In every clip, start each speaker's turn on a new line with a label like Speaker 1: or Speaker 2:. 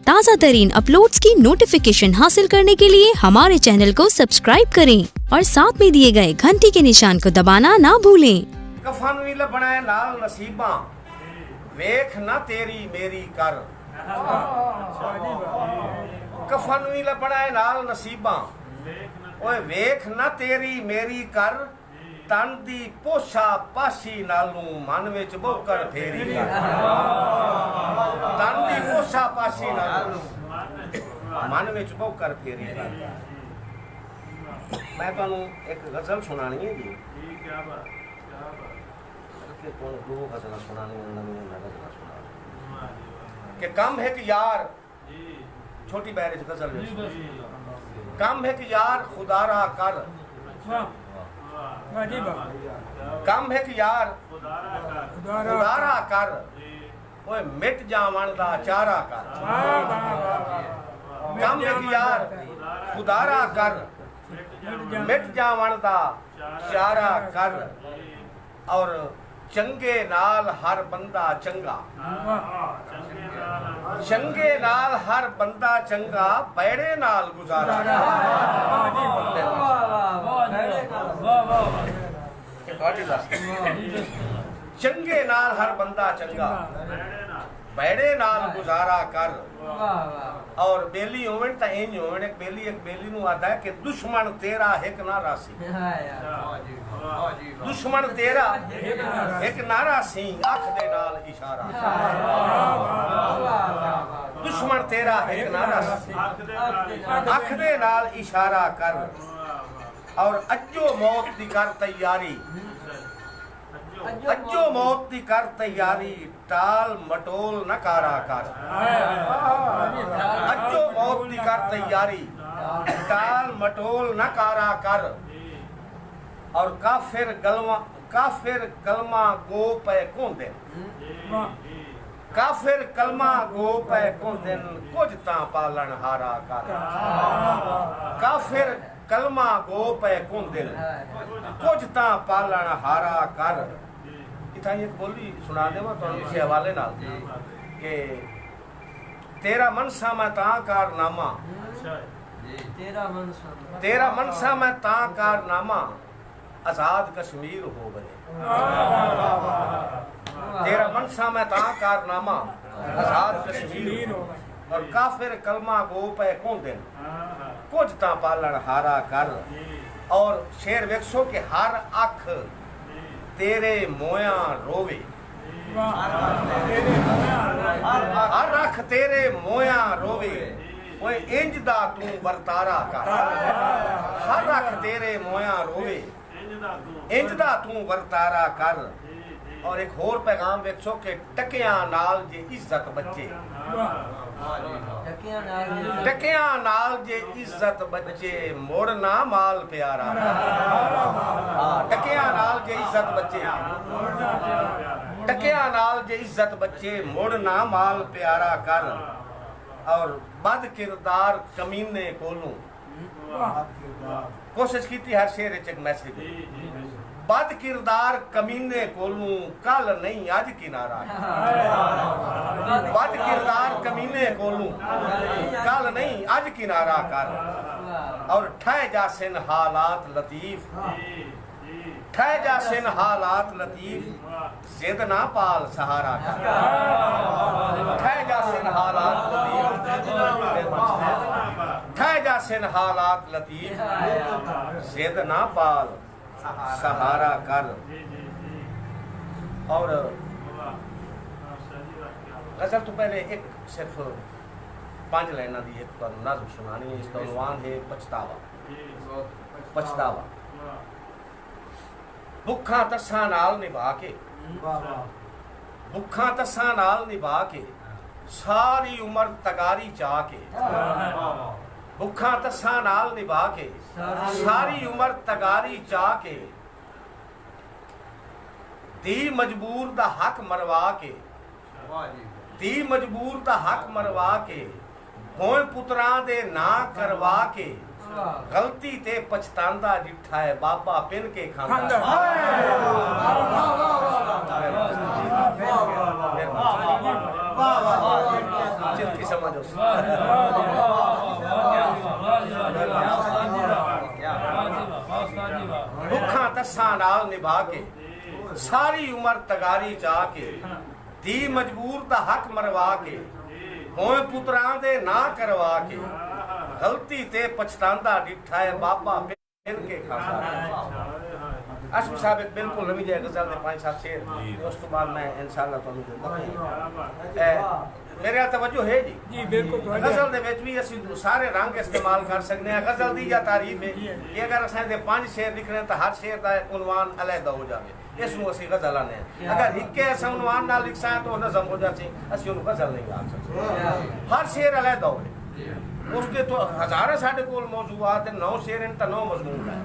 Speaker 1: ताज़ा तरीन अपलोड्स की नोटिफिकेशन हासिल करने के लिए हमारे चैनल को सब्सक्राइब करें और साथ में दिए गए घंटी के निशान को दबाना ना भूलें।
Speaker 2: कफन भी लबना है नाल नसीबा वेख ना तेरी मेरी कर। कफन भी लबना है नाल नसीबा ओए वेख ना तेरी मेरी कर। तन दी पोछा पासी नालू मन विच बोकर फेरी कर। तन दी पोछा पासी नालू मन विच बोकर फेरी कर। मैं तुहानू एक गजल सुनानी है जी। दो गजल सुनानी कि कम है कि यार छोटी बहरे गजल कम है कि यार खुदारा कर। कम है कि यार खुदारा कर ओए मिट जावन दा चारा कर। कम है कि यार खुदारा कर मिट जावन दा चारा कर। और चंगे नाल हर बंदा चंगा। चंगे नाल हर बंदा चंगा बैड़े नाल गुजारा। चंगे नाल हर बंदा चंगा बैड़े नाल गुजारा कर। और बेली होवन ता इंज होवन एक बेली नु आता है कि दुश्मन तेरा एक ना रासी। दुश्मन तेरा एक ना रासी अख दे नाल इशारा। दुश्मन तेरा एक ना रासी अख दे नाल इशारा कर। और अज्जो मौत दी कर तैयारी। अज्जो मौत दी कर तैयारी टाल मटोल न कारा कर। अज्जो मौत दी कर तैयारी टाल मटोल न कारा कर। और काफिर कलमा गो पे कौन दिन। काफिर कलमा गो पे कौन दिन कुछ ता पालन हारा कर। काफिर कलमा गो पे कौन दिन कुछ ता पालन हारा कर। इतना एक बोली सुना दे तो इसी हवाले नाल के तेरा मनसा मैं ता कारनामा। तेरा मनसा मैं ता कारनामा आजाद कश्मीर हो गए। तेरा मनसा में ता कारनामा आजाद कश्मीर हो गए। और काफिर कलमा गो पे कौन दिन कुछ ता पालन हारा कर। और शेर वेखो के हर अख तेरे मोया रोवे। हर अख तेरे मोया रोवे ओए इंज दा तू वर्तारा कर। हर अख तेरे मोया रोवे इंज दा तू वर्तारा कर। और एक होर पैगाम वेखो के टकिया नाल जे इज्जत बच्चे। टकिया नाल जे इज्जत बच्चे मोड़ ना माल प्यारा। टकिया नाल जे इज्जत बच्चे टकिया नाल जे इज्जत बच्चे मोड़ ना माल प्यारा कर। और बद किरदार कमीने कोलू कोशिश की हर शेर एक मैसेज। बद किरदार कमीने कोलू कल नहीं अज किनारा। बद किरदार कमीने कोलू कल नहीं अज किनारा कर। और ठह जासिन हालात लतीफ। ठह जासिन हालात लतीफ जिद ना पाल सहारा कर। ठह जासिन हालात लतीफ ठह जासिन हालात लतीफ जिद ना पाल सहारा कर। और गजल तो पहले एक सिर्फ 5 लाइना दी एक नज़्म सुनानी है। इसका उन्वान है पछतावा। पछतावा भुखा तस्सा नाल निभा के भुखा तस्सा नाल निभा के सारी उम्र तगारी चाह के। भुखा तस्सा नाल निभा के सारी उम्र तगारी चाह के। दी मजबूर दा हक मरवा के। दी मजबूर दा हक मरवा के भोए पुत्रां दे ना करवा के। गलती ते पछतांदा जिठा है बाबा पिन के खांदा। चिल्की समझो दुखा तस्सा नाल निभा के सारी उम्र तगारी चा के धी मजबूर दा हक मरवा के होए पुत्रां दे ना करवा के गलती ते पछतांदा डिठा है बाबा फिर के खाता आशम साहब एक बिल्कुल नवी जगह गजल दे 5-7 शेर उस तो बाद मैं इंशाल्लाह तुहानू मेरे तवज्जो है जी
Speaker 3: बिल्कुल
Speaker 2: गजल दे विच भी असि सारे रंग इस्तेमाल कर सकते हैं गजल दी या तारीफ है कि अगर असां दे 5 शेर लिखने तो हर शेर दा उन्वान अलग हो जावे इसनु असि गजल आने अगर हिक्के असां उन्वान ना लिखसा तो नज़म हो जासी असि उन्हें गजल नहीं आ सकते हर शेर अलग हो उसके तो हजारों साढ़े कोल मौजूआत 9 शेर इन तो 9 मजमून है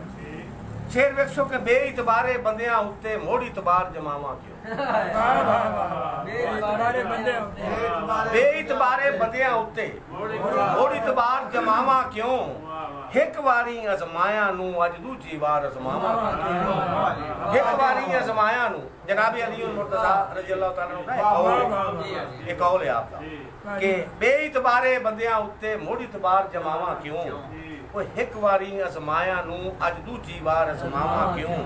Speaker 2: शेर वेखो के बेइतबारे बंदियां उत्ते मोड़ इतबार जमावा क्यों बेइतबारे बंदियां उत्ते मोड़ इतबार जमावा क्यों एक वारी अजमाया नू अज दूजी वार अजमावा एक वारी अजमाया नू जनाब अली मुर्तजा रजी अल्लाह तआला का एक कौल है आपका कि बेइतबारे बंदियां उत्ते मोड़ इतबार जमावा क्यों वो एक वारी अजमाया नू अज दूजी वार अजमावा क्यों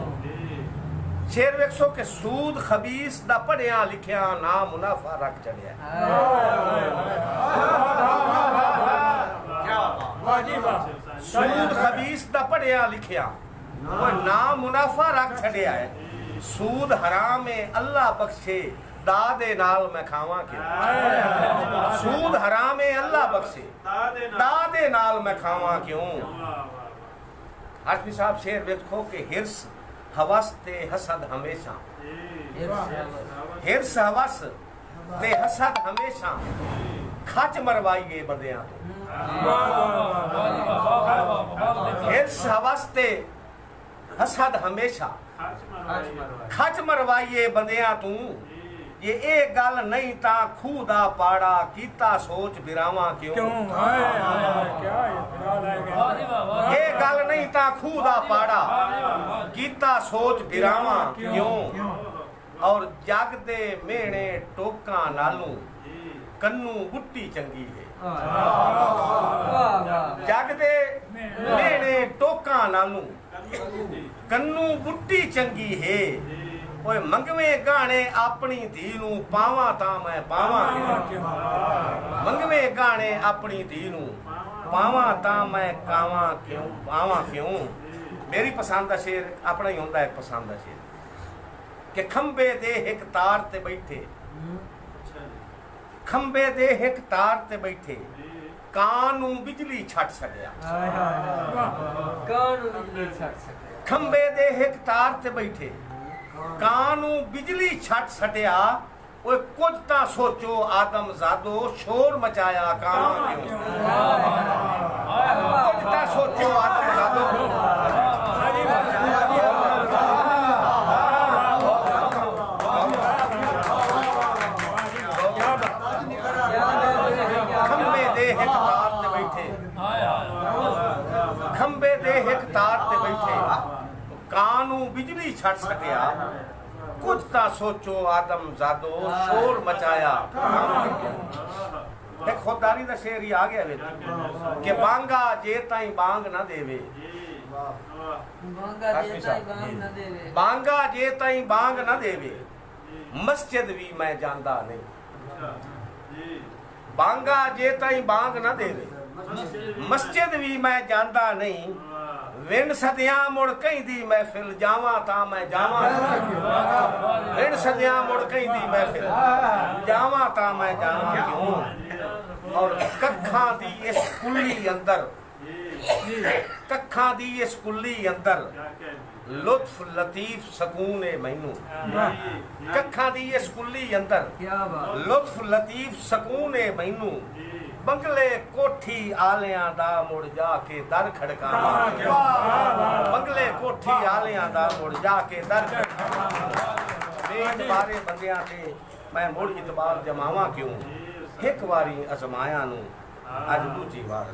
Speaker 2: शेर वेखो के सूद खबीस दा पढ़िया लिखिया ना मुनाफा रख चढ़िया सूद खबीस दा पढ़िया लिखिया ना मुनाफा रख चढ़िया है सूद हराम है अल्लाह बख्शे दादे नाल मैं खावा क्यों सूद हराम है अल्लाह बख्शे दादे नाल मैं खावा क्यों हाशमी साहब शेर देखो के हिर्स हवस ते हसद हमेशा हिर्स हवस ते हसद हमेशा खच मरवाइए बंदियां तो हिर्स हवस ते हसद हमेशा खच मरवाइए बंदियां तू ये एक गल नहीं ता खूदा पाड़ा कीता सोच बिरावा क्यों ये गल नहीं ता खूदा पाड़ा कीता सोच बिरावा क्यों और जग दे मेणे टोका नालू कन्नू बुट्टी चंगी है जग दे मेणे टोका नालू कन्नू बुट्टी चंगी है ओए मंगवे गाने अपनी धी नू पावा ता मैं पावा मंगवे गाने अपनी धी नू पावा ता मैं कावा क्यों पावा क्यों मेरी पसंद का शेर अपना ही होंदा है पसंद का शेर कि खंबे दे एक तार ते बैठे खंबे दे एक तार ते बैठे कानू बिजली छट सकिया खंबे दे एक तार ते बैठे कानू बिजली छट सटिया ओए कुछ ता सोचो आदम जादो शोर मचाया कामा क्यों कुछ ता सोचो आदम जादो खंबे दे एक तार ते बैठे खंबे दे एक तार ते बैठे कानू बिजली छट सकिया कुछ ता सोचो आदम जादो शोर मचाया एक खुददारी दा शेर ही आ गया वे कि बांगा जे ताई बांग ना देवे बांगा जे ताई बांग ना देवे मस्जिद भी मैं जानदा नहीं बांगा जे ताई बांग ना देवे मस्जिद भी मैं जानदा नहीं विण सदियां मुड़ कहीं महफिल जावा ता मैं जावा विण सदियां मुड़ कहीं महफिल जावा ता मैं जावा क्यों और कखा दी इस कुल्ली अंदर कखा दी इस कुल्ली अंदर लुत्फ लतीफ सकून है मैनू कखा दी इस कुल्ली अंदर लुत्फ लतीफ सकून है मैनू बंगले कोठी आलियां दा मुड़ जाके दर खड़कावा बंगले कोठी आलियां दा मुड़ जाके दर खड़कावा बेइतबारे बंदियां ते मैं मुड़ इतबार जमावा क्यों एक वारी अजमाया नू अज दूजी वार